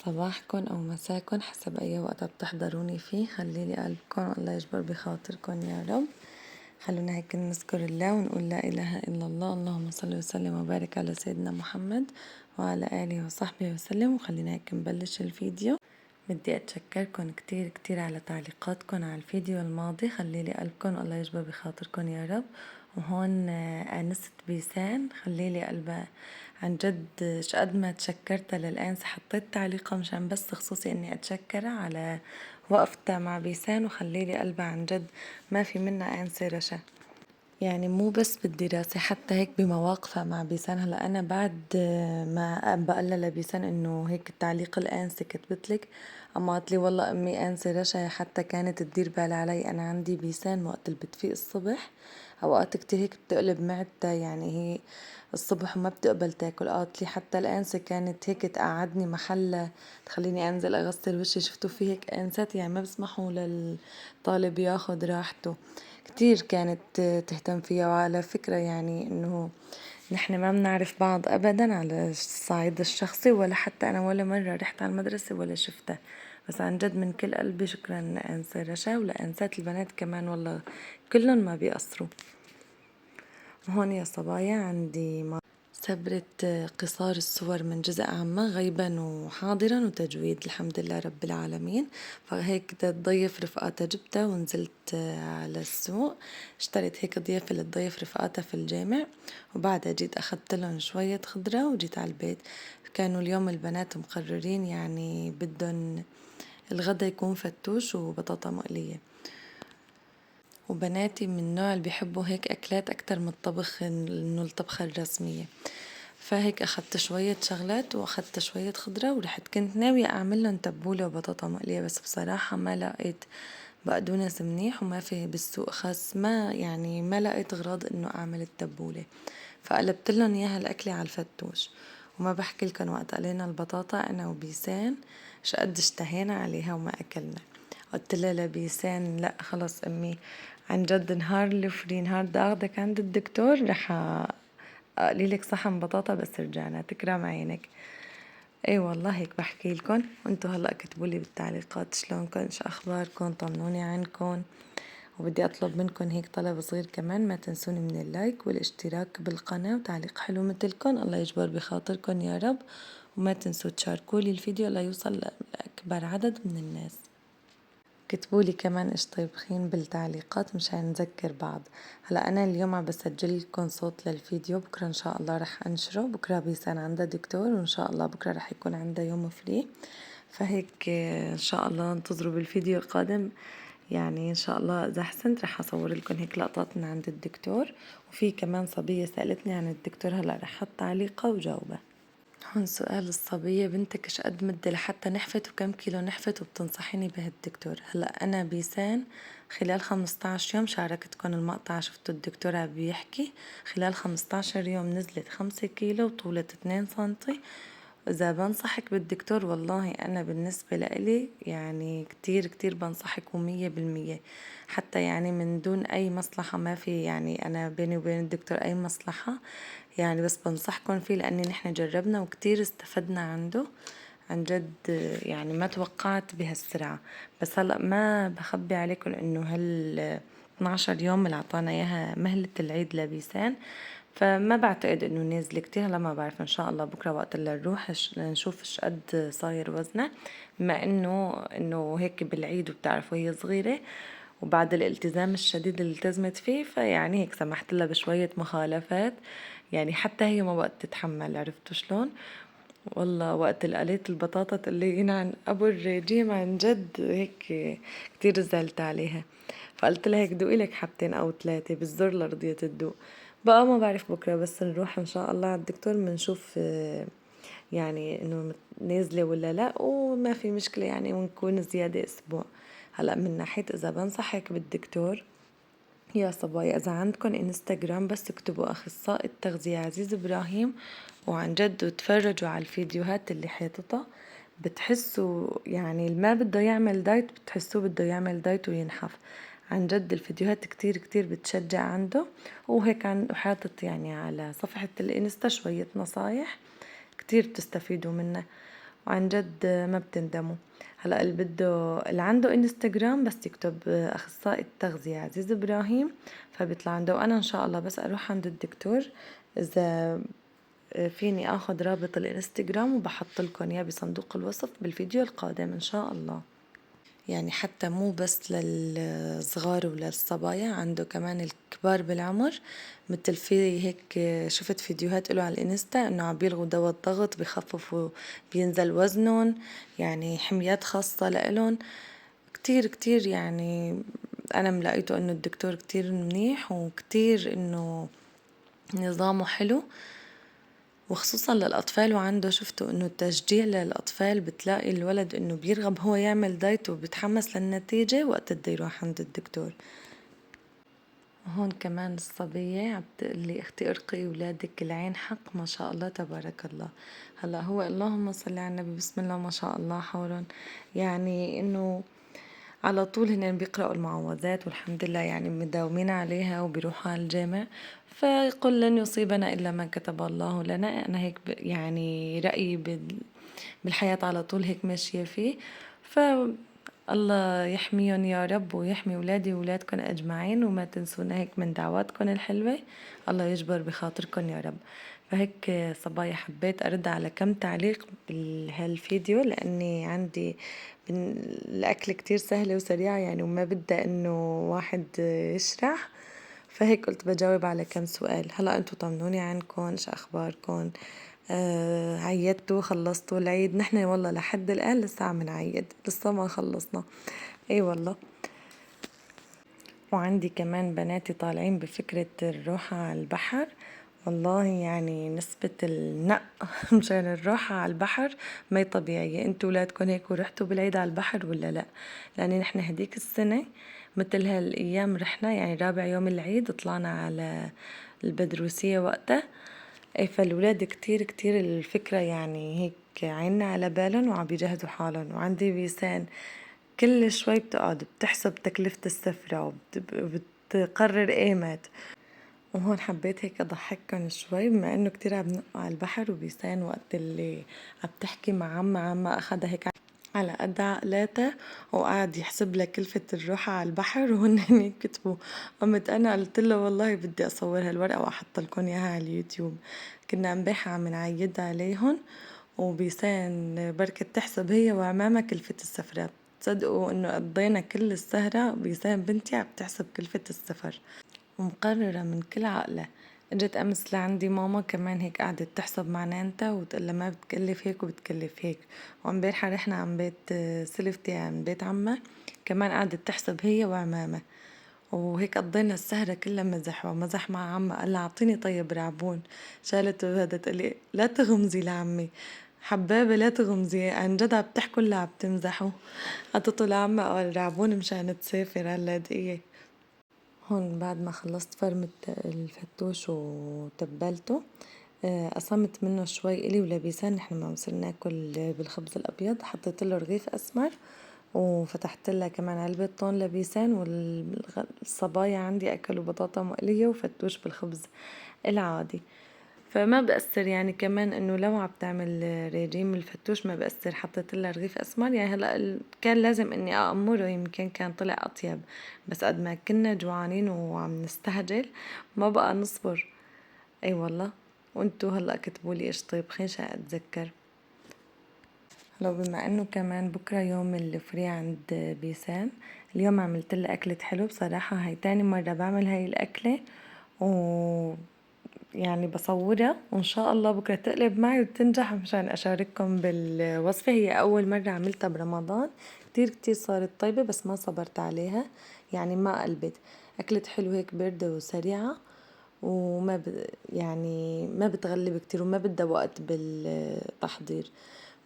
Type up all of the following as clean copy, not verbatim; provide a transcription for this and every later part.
صباحكم أو مساكم حسب أي وقت بتحضروني فيه. خليلي قلبكم الله يجبر بخاطركم يا رب. خلونا هيك نذكر الله ونقول لا إله إلا الله. اللهم صل وسلم وبارك على سيدنا محمد وعلى آله وصحبه وسلم. وخلينا هيك نبلش الفيديو. بدي أتشكركم كتير كتير على تعليقاتكم على الفيديو الماضي. خليلي قلبكم الله يجبر بخاطركم يا رب. وهون آنست بيسان خليلي قلبها عن جد شقد ما تشكرتها للآنسة. حطيت تعليقها مشان بس خصوصي إني أتشكرها على وقفتها مع بيسان وخليلي قلبها. عن جد ما في منها آنسة رشا، يعني مو بس بالدراسة حتى هيك بمواقفها مع بيسان. هلا أنا بعد ما بقلها لبيسان إنه هيك التعليق الآنسة كتبتلك، أما قالت لي والله أمي آنسة رشا حتى كانت تدير بال علي. أنا عندي بيسان وقت اللي بتفيق الصبح أوقات كتير هيك بتقلب معدتها، يعني هي الصبح وما بتقبل تاكل. قالت لي حتى الآنسة كانت هيك تقعدني محلها تخليني أنزل أغسل وشي. شفتوا في هيك آنسات يعني ما بسمحوا للطالب ياخد راحته. كتير كانت تهتم فيها. وعلى فكرة يعني إنه نحن ما بنعرف بعض أبدا على الصعيد الشخصي، ولا حتى أنا ولا مرة رحت على المدرسة ولا شفتها. بس عن جد من كل قلبي شكرا لأنسة رشا ولأنسات البنات كمان، والله كلهم ما بيقصروا. هون يا صبايا عندي سبرة قصار الصور من جزء عامة غيبا وحاضرا وتجويد الحمد لله رب العالمين. فهيك بدي تضيف رفقاتها جبتها ونزلت على السوق، اشتريت هيك ضيافة للضيف رفقاتها في الجامع، وبعدها جيت أخدت لهم شوية خضرة وجيت على البيت. كانوا اليوم البنات مقررين يعني بدهم الغدا يكون فتوش وبطاطا مقلية، وبناتي من النوع اللي بيحبوا هيك أكلات أكتر من الطبخ إنه الطبخة الرسمية. فهيك أخدت شوية شغلات وأخدت شوية خضرة ورحت كنت ناوية أعمل لهم تبولة وبطاطا مقلية، بس بصراحة ما لقيت بقدونس منيح وما في بالسوق خاص، ما يعني ما لقيت غراض إنه أعمل التبولة. فقلبت لهم إياها الأكلة على الفتوش. وما بحكي لكم وقت قلينا البطاطا أنا وبيسان شقد اشتهينا عليها وما أكلنا. قلت لها لبيسان لا خلص أمي عن جد نهار الفري نهار بدي أخدك عند الدكتور رح أقلي لك صحن بطاطا بس رجعنا تكرم عينك. اي والله هيك بحكي لكم، وانتو هلا كتبوا لي بالتعليقات شلونكم، ايش اخباركم، طمنوني عنكم. وبدي اطلب منكم هيك طلب صغير كمان، ما تنسوني من اللايك والاشتراك بالقناة وتعليق حلو مثلكم. الله يجبر بخاطركم يا رب. وما تنسوا تشاركوا لي الفيديو ليوصل لأكبر عدد من الناس. كتبولي كمان ايش طيبخين بالتعليقات مشان نذكر بعض. هلا انا اليوم عم بسجل لكم صوت للفيديو، بكره ان شاء الله رح انشره. بكره بيسان عندها دكتور وان شاء الله بكره رح يكون عندها يوم فري، فهيك ان شاء الله انتظروا بالفيديو القادم. يعني ان شاء الله اذا احسنت رح اصور لكم هيك لقطات من عند الدكتور. وفي كمان صبية سألتني عن الدكتور، هلا رح احط تعليقها وجاوبها. هون سؤال الصبية، بنتك ايش قد مدة لحتى نحفت وكم كيلو نحفت وبتنصحيني بهالدكتور؟ هلا أنا بيسان خلال 15 يوم شاركتكم المقطع، شفتوا الدكتور بيحكي خلال 15 يوم نزلت 5 كيلو وطولت 2 سنتي. إذا بنصحك بالدكتور والله أنا بالنسبة لإلي يعني كتير كتير بنصحك ومية بالمية، حتى يعني من دون أي مصلحة. ما في يعني أنا بيني وبين الدكتور أي مصلحة، يعني بس بنصحكم فيه لأني نحن جربنا وكتير استفدنا عنده. عن جد يعني ما توقعت بهالسرعة. بس هلأ ما بخبي عليكم إنه هال 12 يوم اللي عطانا إياها مهلة العيد لبيسان، فما بعتقد إنه نازلة كتير. هلا ما بعرف، إن شاء الله بكرة وقت اللي نروح نشوف إيش قد صاير وزنها، بما إنه هيك بالعيد وبتعرفوا هي صغيرة وبعد الالتزام الشديد اللي التزمت فيه، فيعني هيك سمحت لها بشوية مخالفات. يعني حتى هي ما بقت تتحمل، عرفتوا شلون؟ والله وقت اللي قليت البطاطا اللي عن ابو الرجيم عن جد هيك كتير زعلت عليها. فقلت لها هيك دوقي لك حبتين او ثلاثة بالزر لرضيت تدوق. بقى ما بعرف بكرة بس نروح ان شاء الله على الدكتور بنشوف يعني انه نازلة ولا لا، وما في مشكلة يعني ونكون زيادة اسبوع. هلا من ناحية اذا بنصحك بالدكتور يا صبايا، إذا عندكن إنستغرام بس اكتبوا أخصائي التغذية عزيز إبراهيم وعن جد وتفرجوا على الفيديوهات اللي حاططها، بتحسوا يعني اللي ما بده يعمل دايت بتحسوه بده يعمل دايت وينحف. عن جد الفيديوهات كتير كتير بتشجع عنده. وهيك عن حاطط يعني على صفحة الإنستا شوية نصايح كتير بتستفيدوا منها. وعن جد ما بتندموا. هلا اللي عنده انستغرام بس يكتب اخصائي التغذية عزيز ابراهيم فبيطلع عنده. وانا ان شاء الله بس اروح عند الدكتور اذا فيني اخذ رابط الانستغرام وبحط لكم اياه بصندوق الوصف بالفيديو القادم ان شاء الله. يعني حتى مو بس للصغار وللصبايا، عنده كمان الكبار بالعمر. مثل في هيك شفت فيديوهات له على الانستا انه عم بيلغوا دواء الضغط بخففوا بينزل وزنهم، يعني حميات خاصة لإلهم كتير كتير. يعني انا ملاقيته انه الدكتور كتير منيح وكتير انه نظامه حلو وخصوصا للأطفال. وعنده شفتوا إنه التشجيع للأطفال بتلاقي الولد إنه بيرغب هو يعمل دايت وبتحمس للنتيجة وقت بده يروح عند الدكتور. هون كمان الصبية عم تقلي اختي ارقي ولادك العين حق ما شاء الله تبارك الله. هلا هو اللهم صل على النبي بسم الله ما شاء الله حولهم، يعني انه على طول هن بيقرأوا المعوذات والحمد لله يعني مداومين عليها وبيروحوا على الجامع. فيقول لن يصيبنا إلا ما كتب الله لنا. أنا هيك يعني رأيي بالحياة على طول هيك ماشية فيه. فالله يحميهم يا رب ويحمي ولادي وولادكم أجمعين وما تنسونا هيك من دعواتكم الحلوة. الله يجبر بخاطركم يا رب. فهيك صبايا حبيت أرد على كم تعليق بهالفيديو لأني عندي الأكل كتير سهلة وسريعة يعني وما بدها إنه واحد يشرح. فهيك قلت بجاوب على كم سؤال. هلا انتو طمنوني عنكم، ايش اخباركم؟ عيدتوا خلصتوا العيد؟ نحن والله لحد الآن لسه عم نعيد، لسه ما خلصنا. اي والله. وعندي كمان بناتي طالعين بفكرة الروحة على البحر. والله يعني نسبة النق مشان الروحة على البحر ما هي طبيعية. انتوا ولادكم هيك ورحتوا بالعيد على البحر ولا لا؟ لأني نحن هديك السنة مثل هالأيام رحنا، يعني رابع يوم العيد طلعنا على البدروسية وقتها. اي فالولاد كتير كتير الفكرة يعني هيك عيننا على بالهم وعم بيجهزوا حالهم. وعندي بيسان كل شوي بتقعد بتحسب تكلفة السفرة وبتقرر ايمت. وهون حبيت هيك أضحككن شوي بما إنه كتير عم نقوا على البحر. وبيسان وقت اللي عم تحكي مع عمّا أخدها هيك على قد عقلاتها وقعد يحسب لها كلفة الروحة على البحر وهن يكتبوا. قمت أنا قلت له والله بدي أصور هالورقة وأحط لكم إياها على اليوتيوب. كنا امبارح عم نعيد عليهم وبيسان بركة تحسب هي وعمامها كلفة السفرة. تصدقوا إنه قضينا كل السهرة بيسان بنتي عم تحسب كلفة السفر ومقررة من كل عقلة. اجت امس لعندي ماما كمان هيك قعدت تحسب مع نانتا وتقول ما بتكلف هيك وبتكلف هيك. وامبارحة رحنا عن بيت سلفتي عن بيت عمها كمان قعدت تحسب هي وعمامها. وهيك قضينا السهرة كلها مزح ومزح مع عمها. قال لها اعطيني طيب رعبون. شالته هذا تقلي لا تغمزي لعمي حبابة لا تغمزي عن جد عم بتحكوا ولا عم تمزحوا. عطته لعمها قال رعبون مشان تسافر هاللاذقية. هون بعد ما خلصت فرمة الفتوش وتبلته قسمت منه شوي إلي ولبيسان. نحن ما بنصير ناكل بالخبز الأبيض. حطيت له رغيف أسمر وفتحت لها كمان علبة طون لبيسان. والصبايا عندي أكلوا بطاطا مقلية وفتوش بالخبز العادي. فما بأثر يعني كمان انه لو عم تعمل ريجيم الفتوش ما بأثر. حطيت لها رغيف اسمر يعني هلا كان لازم اني اأمره يمكن كان طلع اطيب بس قد ما كنا جوعانين وعم نستهجل ما بقى نصبر. اي والله. وانتو هلا كتبوا لي ايش طيبخين عشان اتذكر. لو بما انه كمان بكره يوم الفري عند بيسان اليوم عملت لها اكلة حلو بصراحة. هاي تاني مرة بعمل هاي الاكلة و يعني بصورها وإن شاء الله بكرة تقلب معي وتنجح مشان أشارككم بالوصفة. هي أول مرة عملتها برمضان كتير كتير صارت طيبة بس ما صبرت عليها يعني ما قلبت. أكلت حلو هيك باردة وسريعة وما يعني ما بتغلب كتير وما بدها وقت بالتحضير.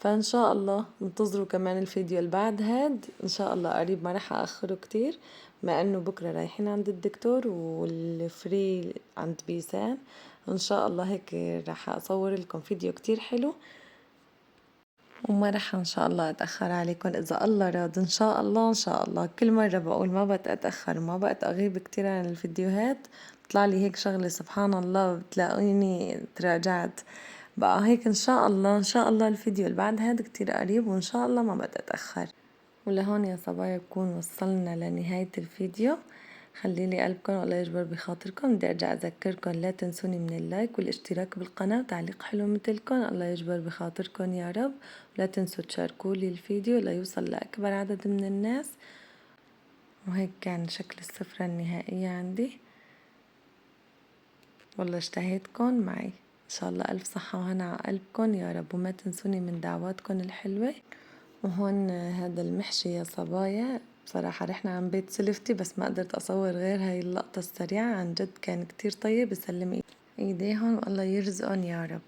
فإن شاء الله انتظروا كمان الفيديو اللي بعد هاد إن شاء الله قريب ما رح أأخره كتير ما إنه بكرة رايحين عند الدكتور والفري عند بيسان. إن شاء الله هيك رح أصور لكم فيديو كتير حلو وما رح إن شاء الله أتأخر عليكم إذا الله راد. إن شاء الله إن شاء الله كل مرة بقول ما بقى أتأخر ما بقى أغيب كتير عن الفيديوهات بطلع لي هيك شغلة سبحان الله بتلاقيني تراجعت. بقى هيك إن شاء الله إن شاء الله الفيديو اللي بعد هاد كتير قريب، وإن شاء الله ما بتأخر. ولهون يا صبايا بكون وصلنا لنهاية الفيديو. خليلي قلبكن والله يجبر بخاطركم. بدي ارجع اذكركم لا تنسوني من اللايك والاشتراك بالقناة وتعليق حلو مثلكم. الله يجبر بخاطركم يا رب. ولا تنسوا تشاركوا لي الفيديو ليوصل لأكبر عدد من الناس. وهيك كان شكل السفرة النهائية عندي. والله اشتهيتكم معي. ان شاء الله الف صحة وهنا على قلبكم يا رب، وما تنسوني من دعواتكم الحلوة. وهون هذا المحشي يا صبايا بصراحة رحنا عن بيت سلفتي، بس ما قدرت أصور غير هاي اللقطة السريعة. عن جد كان كتير طيب. يسلم ايديهم والله يرزقهم يا رب.